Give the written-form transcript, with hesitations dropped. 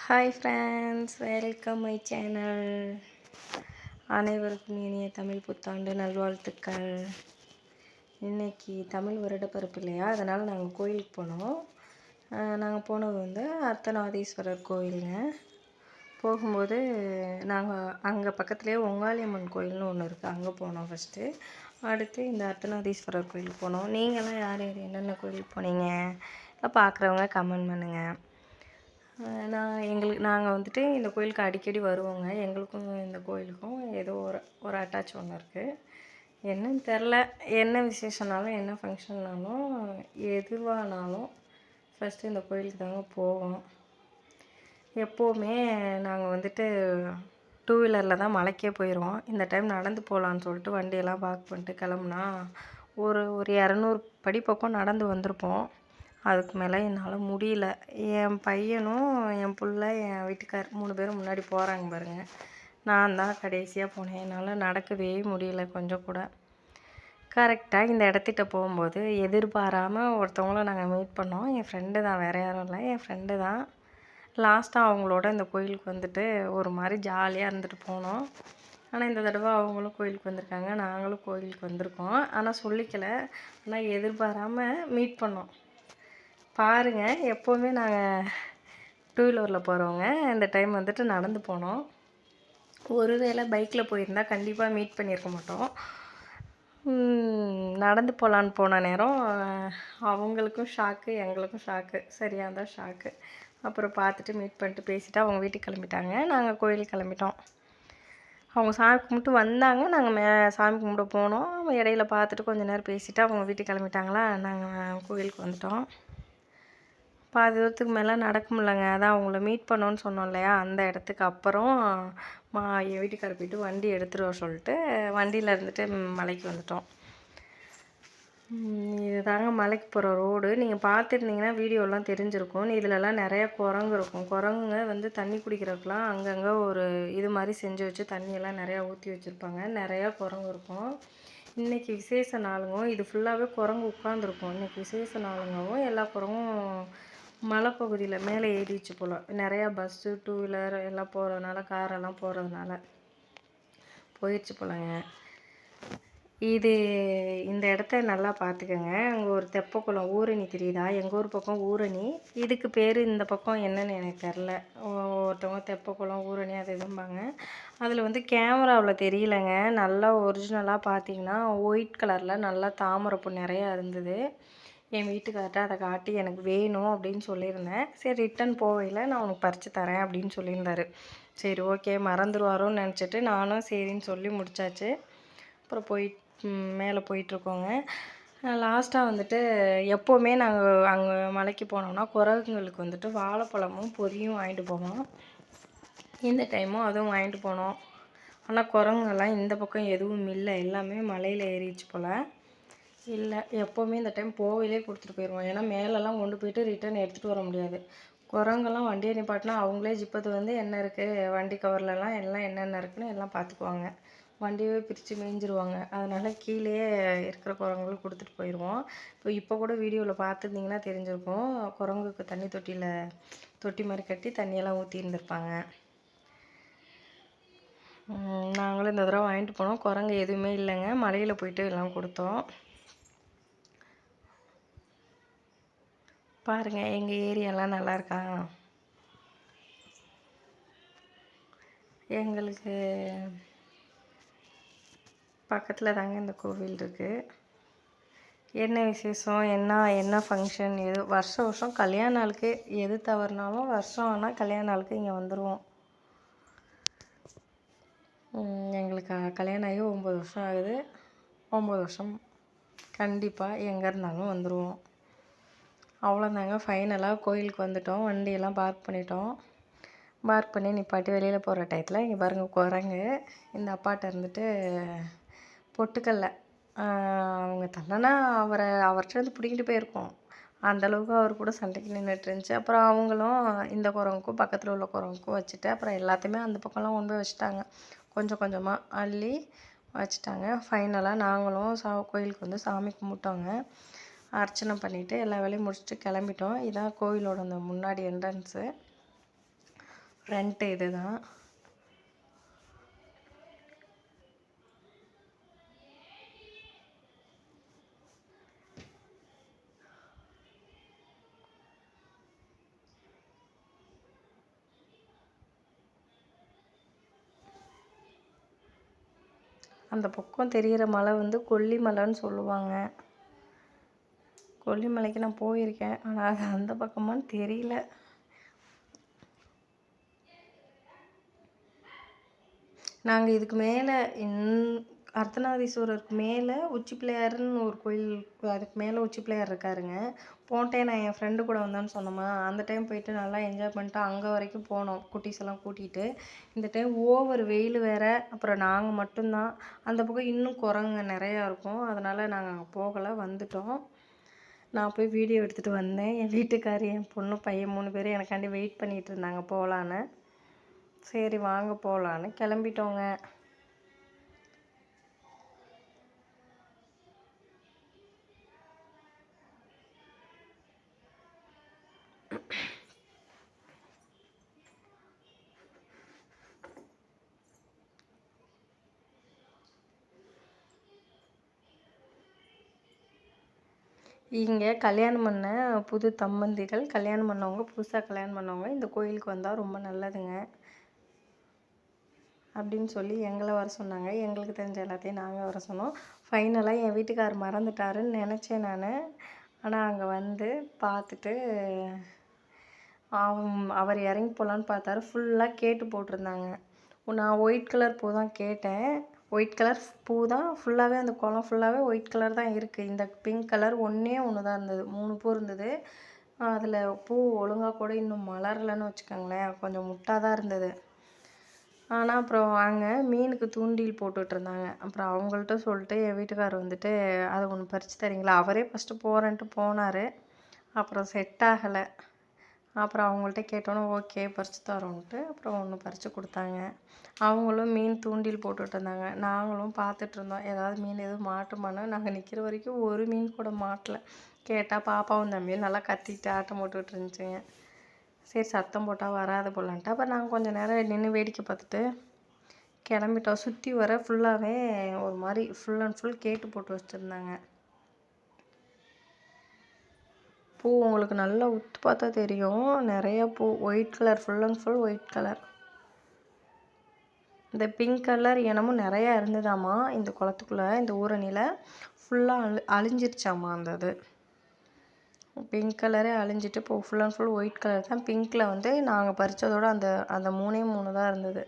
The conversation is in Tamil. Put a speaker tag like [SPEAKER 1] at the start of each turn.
[SPEAKER 1] Hi friends, welcome my channel. அனைவருக்கும் இனிய தமிழ் புத்தாண்டு நல்வாழ்த்துக்கள். இன்றைக்கி தமிழ் வருடப்பிறப்பு இல்லையா, அதனால் நாங்கள் கோயிலுக்கு போனோம். நாங்கள் போனது வந்து அர்த்தநாதீஸ்வரர் கோயிலுங்க. போகும்போது நாங்கள் அங்கே பக்கத்துலேயே ஒங்காளியம்மன் கோயில்னு ஒன்று இருக்குது, அங்கே போனோம் ஃபஸ்ட்டு. அடுத்து இந்த அர்த்தநாதீஸ்வரர் கோயிலுக்கு போனோம். நீங்களாம் யார் யார் என்னென்ன கோயிலுக்கு போனீங்க பார்க்குறவங்க கமெண்ட் பண்ணுங்கள். நாங்கள் வந்துட்டு இந்த கோயிலுக்கு அடிக்கடி வருவோங்க. எங்களுக்கும் இந்த கோயிலுக்கும் ஏதோ ஒரு அட்டாச் ஒன்று இருக்குது. என்னன்னு தெரில, என்ன விசேஷனாலும் என்ன ஃபங்க்ஷன்னாலும் எதுவானாலும் ஃபஸ்ட்டு இந்த கோயிலுக்கு தாங்க போவோம். எப்போவுமே நாங்கள் வந்துட்டு 2 வீலரில் தான் மலைக்கே போயிடுவோம். இந்த டைம் நடந்து போகலான்னு சொல்லிட்டு வண்டியெல்லாம் பார்க் பண்ணிட்டு கிளம்புனா ஒரு 200 படி பக்கம் நடந்து வந்திருப்போம். அதுக்கு மேலே என்னால் முடியல. என் பையனும் என் பிள்ளை என் வீட்டுக்கார் 3 பேரும் முன்னாடி போகிறாங்க பாருங்கள். நான் தான் கடைசியாக போனேன். என்னால் நடக்கவே முடியல கொஞ்சம் கூட. கரெக்டாக இந்த இடத்திட்ட போகும்போது எதிர்பாராமல் ஒருத்தவங்கள நாங்கள் மீட் பண்ணோம். என் ஃப்ரெண்டு தான், வேறு யாரும் இல்லை, என் ஃப்ரெண்டு தான். லாஸ்ட்டாக அவங்களோட இந்த கோயிலுக்கு வந்துட்டு ஒரு மாதிரி ஜாலியாக இருந்துட்டு போனோம். ஆனால் இந்த தடவை அவங்களும் கோயிலுக்கு வந்திருக்காங்க, நாங்களும் கோயிலுக்கு வந்திருக்கோம். ஆனால் சொல்லிக்கலை, ஆனால் எதிர்பாராமல் மீட் பண்ணோம். பாருங்கள், எப்போவுமே நாங்கள் 2 வீலரில் போகிறவங்க இந்த டைம் வந்துட்டு நடந்து போனோம். ஒருவேளை பைக்கில் போயிருந்தால் கண்டிப்பாக மீட் பண்ணியிருக்க மாட்டோம். நடந்து போகலான்னு போன நேரம் அவங்களுக்கும் ஷாக்கு, எங்களுக்கும் ஷாக்கு, சரியாக தான் ஷாக்கு. அப்புறம் பார்த்துட்டு மீட் பண்ணிட்டு பேசிவிட்டு அவங்க வீட்டுக்கு கிளம்பிட்டாங்க. நாங்கள் கோயிலுக்கு கிளம்பிட்டோம். அவங்க சாமி கும்பிட்டு வந்தாங்க, நாங்கள் சாமி கும்பிட போனோம். இடையில பார்த்துட்டு கொஞ்சம் நேரம் பேசிவிட்டு அவங்க வீட்டுக்கு கிளம்பிட்டாங்களா, நாங்கள் கோயிலுக்கு வந்துட்டோம். பாதி தூரத்துக்கு மேலே நடக்க முடியலங்க. அதான் அவங்கள மீட் பண்ணோன்னு சொன்னோம் இல்லையா, அந்த இடத்துக்கு அப்புறம் என் வீட்டுக்கார போய்ட்டு வண்டி எடுத்துகிட்டு வர சொல்லிட்டு வண்டியில் இருந்துட்டு மலைக்கு வந்துட்டோம். இதுதாங்க மலைக்கு போகிற ரோடு. நீங்கள் பார்த்துருந்தீங்கன்னா வீடியோலாம் தெரிஞ்சிருக்கும். இதிலலாம் நிறையா குரங்கு இருக்கும். குரங்குங்க வந்து தண்ணி குடிக்கிறதுக்கெலாம் அங்கங்கே ஒரு இது மாதிரி செஞ்சு வச்சு தண்ணியெல்லாம் நிறையா ஊற்றி வச்சுருப்பாங்க. நிறையா குரங்கு இருக்கும். இன்றைக்கி விசேஷ நாளுங்க, இது ஃபுல்லாகவே குரங்கு உட்காந்துருக்கும். இன்றைக்கி விசேஷ நாளுங்கவும் எல்லா குரங்கும் மலைப்பகுதியில் மேலே ஏறிச்சு போல். நிறையா பஸ்ஸு 2 வீலர் எல்லாம் போகிறதுனால, காரெல்லாம் போகிறதுனால போயிடுச்சு போலங்க. இந்த இடத்த நல்லா பார்த்துக்கோங்க. அங்கே ஒரு தெப்பக்குளம் ஊரணி தெரியுதா, எங்கள் ஊர் பக்கம் ஊரணி, இதுக்கு பேர் இந்த பக்கம் என்னன்னு எனக்கு தெரில. ஒருத்தவங்க தெப்பக்குளம் ஊரணி அது இதும்பாங்க. அதில் வந்து கேமராவில் தெரியலங்க. நல்லா ஒரிஜினலாக பார்த்தீங்கன்னா ஒயிட் கலரில் நல்லா தாமரைப்பூ நிறையா இருந்தது. என் வீட்டுக்கார்ட்ட அதை காட்டி எனக்கு வேணும் அப்படின்னு சொல்லியிருந்தேன். சரி, ரிட்டன் போவையில் நான் உனக்கு பறித்து தரேன் அப்படின்னு சொல்லியிருந்தாரு. சரி, ஓகே, மறந்துடுவாரோன்னு நினச்சிட்டு நானும் சரின்னு சொல்லி முடித்தாச்சு. அப்புறம் மேலே போயிட்டுருக்கோங்க. லாஸ்ட்டாக வந்துட்டு எப்போவுமே நாங்கள் அங்கே மலைக்கு போனோம்னா குரங்குங்களுக்கு வந்துட்டு வாழைப்பழமும் பொரியும் வாங்கிட்டு போவோம். இந்த டைமும் அதுவும் வாங்கிட்டு போனோம். ஆனால் குரங்குங்கெல்லாம் இந்த பக்கம் எதுவும் இல்லை, எல்லாமே மலையில் ஏறிச்சு போல். இல்லை, எப்போவுமே இந்த டைம் போவையிலே கொடுத்துட்டு போயிடுவோம். ஏன்னா மேலெல்லாம் கொண்டு போயிட்டு ரிட்டன் எடுத்துகிட்டு வர முடியாது. குரங்கெல்லாம் வண்டியை நிப்பாட்டினா அவங்களே ஜிப்பத்து வந்து என்ன இருக்குது வண்டி கவர்லலாம் எல்லாம் என்னென்ன இருக்குன்னு எல்லாம் பார்த்துக்குவாங்க. வண்டியவே பிரித்து மேய்ஞ்சிருவாங்க. அதனால் கீழேயே இருக்கிற குரங்குகளும் கொடுத்துட்டு போயிடுவோம். இப்போ கூட வீடியோவில் பார்த்துருந்தீங்கன்னா தெரிஞ்சிருக்கும். குரங்குக்கு தண்ணி தொட்டி மாதிரி கட்டி தண்ணியெல்லாம் ஊற்றி இருந்திருப்பாங்க. நாங்களும் இந்த தடவை வாங்கிட்டு போனோம். குரங்கு எதுவுமே இல்லைங்க. மலையில் போயிட்டு எல்லாம் கொடுத்தோம். பாருங்கள், எங்கள் ஏரியாலாம் நல்லா இருக்கா. எங்களுக்கு பக்கத்தில் தாங்க இந்த கோவில் இருக்குது. என்ன விசேஷம், என்ன ஃபங்க்ஷன், எது வருஷம் கல்யாண நாளுக்கு எது தவறுனாலும் வருஷம் ஆனால் கல்யாண நாளுக்கு இங்கே வந்துடுவோம். எங்களுக்கு கல்யாணம் ஆகி 9 வருஷம் ஆகுது. 9 வருஷம் கண்டிப்பாக எங்கே இருந்தாலும் வந்துடுவோம். அவ்வளோதாங்க, ஃபைனலாக கோயிலுக்கு வந்துட்டோம். வண்டியெல்லாம் பார்க் பண்ணிட்டோம். பார்க் பண்ணி நிப்பாட்டி வெளியில் போகிற டயத்தில் இங்கே பாருங்கள் குரங்கு. இந்த அப்பாட்ட இருந்துட்டு பொட்டுக்கல்ல அவங்க தள்ளனா அவர்கிட்ட இருந்து பிடிக்கிட்டு போயிருக்கோம். அந்தளவுக்கு அவர் கூட சண்டைக்கு நின்றுட்டு இருந்துச்சு. அப்புறம் அவங்களும் இந்த குரங்குக்கும் பக்கத்தில் உள்ள குரங்குக்கும் வச்சுட்டு அப்புறம் எல்லாத்தையுமே அந்த பக்கம்லாம் கொண்டு போய் வச்சுட்டாங்க. கொஞ்சம் கொஞ்சமாக அள்ளி வச்சுட்டாங்க. ஃபைனலாக நாங்களும் கோயிலுக்கு வந்து சாமி கும்பிட்டோங்க. அர்ச்சனை பண்ணிவிட்டு எல்லா வேலையும் முடிச்சுட்டு கிளம்பிட்டோம். இதான் கோவிலோட அந்த முன்னாடி என்ட்ரன்ஸு. ஃப்ரண்ட்டு இது தான். அந்த பக்கம் தெரிகிற மலை வந்து கொல்லிமலைன்னு சொல்லுவாங்க. கொல்லிமலைக்கு நான் போயிருக்கேன், ஆனால் அது அந்த பக்கமான்னு தெரியல. நாங்கள் இதுக்கு மேலே அர்த்தநாதீஸ்வரருக்கு மேலே உச்சி பிள்ளையாருன்னு ஒரு கோயில், அதுக்கு மேலே உச்சி பிள்ளையார் இருக்காருங்க. போன டைம் நான் என் ஃப்ரெண்டு கூட வந்தேன்னு சொன்னோமா, அந்த டைம் போயிட்டு நல்லா என்ஜாய் பண்ணிட்டு அங்கே வரைக்கும் போனோம் குட்டீஸ் எல்லாம் கூட்டிகிட்டு. இந்த டைம் ஓவர் வெயில் வேறு, அப்புறம் நாங்கள் மட்டும்தான். அந்த பக்கம் இன்னும் குரங்குங்க நிறையா இருக்கும், அதனால் நாங்கள் அங்கே போகலை, வந்துட்டோம். நான் போய் வீடியோ எடுத்துகிட்டு வந்தேன். என் வீட்டுக்காரி, என் பொண்ணு, பையன் 3 பேரும் எனக்காண்டி வெயிட் பண்ணிகிட்டு இருந்தாங்க போகலான்னு. சரி வாங்க போகலான்னு கிளம்பிட்டோங்க. இங்கே கல்யாணம் பண்ண புது தம்பதிகள், கல்யாணம் பண்ணவங்க, புதுசாக கல்யாணம் பண்ணவங்க இந்த கோயிலுக்கு வந்தால் ரொம்ப நல்லதுங்க அப்படின்னு சொல்லி எங்களை வர சொன்னாங்க. எங்களுக்கு தெரிஞ்ச எல்லாத்தையும் நாங்கள் வர சொன்னோம். ஃபைனலாக என் வீட்டுக்கார் மறந்துட்டாருன்னு நினச்சேன் நான். ஆனால் அங்கே வந்து பார்த்துட்டு அவர் இறங்கி போகலான்னு பார்த்தாரு. ஃபுல்லாக கேட்டு போட்டிருந்தாங்க. நான் ஒயிட் கலர் பூ தான் கேட்டேன். ஒயிட் கலர் பூ தான் ஃபுல்லாகவே, அந்த குளம் ஃபுல்லாகவே ஒயிட் கலர் தான் இருக்குது. இந்த பிங்க் கலர் ஒன்றே ஒன்று தான் இருந்தது. 3 பூ இருந்தது. அதில் பூ ஒழுங்காக கூட இன்னும் மலரலைன்னு வச்சுக்கோங்களேன், கொஞ்சம் முட்டாக தான் இருந்தது. ஆனால் அப்புறம் அங்கே மீனுக்கு தூண்டில் போட்டுட்ருந்தாங்க. அப்புறம் அவங்கள்ட்ட சொல்லிட்டு என் வீட்டுக்காரர் வந்துட்டு அதை ஒன்று பறித்து தரீங்களா, அவரே ஃபஸ்ட்டு போகிறேன்ட்டு போனார். அப்புறம் செட் ஆகலை. அப்புறம் அவங்கள்ட்ட கேட்டோன்னே ஓகே பறித்து தரோன்ட்டு அப்புறம் ஒன்று பறித்து கொடுத்தாங்க. அவங்களும் மீன் தூண்டில் போட்டுட்டு இருந்தாங்க. நாங்களும் பார்த்துட்ருந்தோம், ஏதாவது மீன் எதுவும் மாட்டுமான்னு. நாங்கள் நிற்கிற வரைக்கும் ஒரு மீன் கூட மாட்டலை. கேட்டால் பாப்பாவும் தம்பியும் நல்லா கத்திட்டு ஆட்டம் போட்டுக்கிட்டு இருந்துச்சுங்க. சரி சத்தம் போட்டால் வராது போலன்ட்டு அப்புறம் நாங்கள் கொஞ்சம் நேரம் நின்று வேடிக்கை பார்த்துட்டு கிளம்பிட்டோம். சுற்றி வர ஃபுல்லாகவே ஒரு மாதிரி ஃபுல் அண்ட் ஃபுல் கேட்டு போட்டு வச்சுருந்தாங்க. பூ உங்களுக்கு நல்லா உத்து பார்த்தா தெரியும், நிறைய பூ white colour, full and full white colour. இந்த பிங்க் கலர் இனமும் நிறையா இருந்ததாம்மா இந்த குளத்துக்குள்ளே. இந்த ஊரணியில் ஃபுல்லாக அழிஞ்சிருச்சாம்மா அந்த இது. பிங்க் கலரே அழிஞ்சிட்டு இப்போ full and full white colour தான். பிங்க்கில் வந்து நாங்கள் பறித்ததோட அந்த அந்த 3 தான் இருந்தது.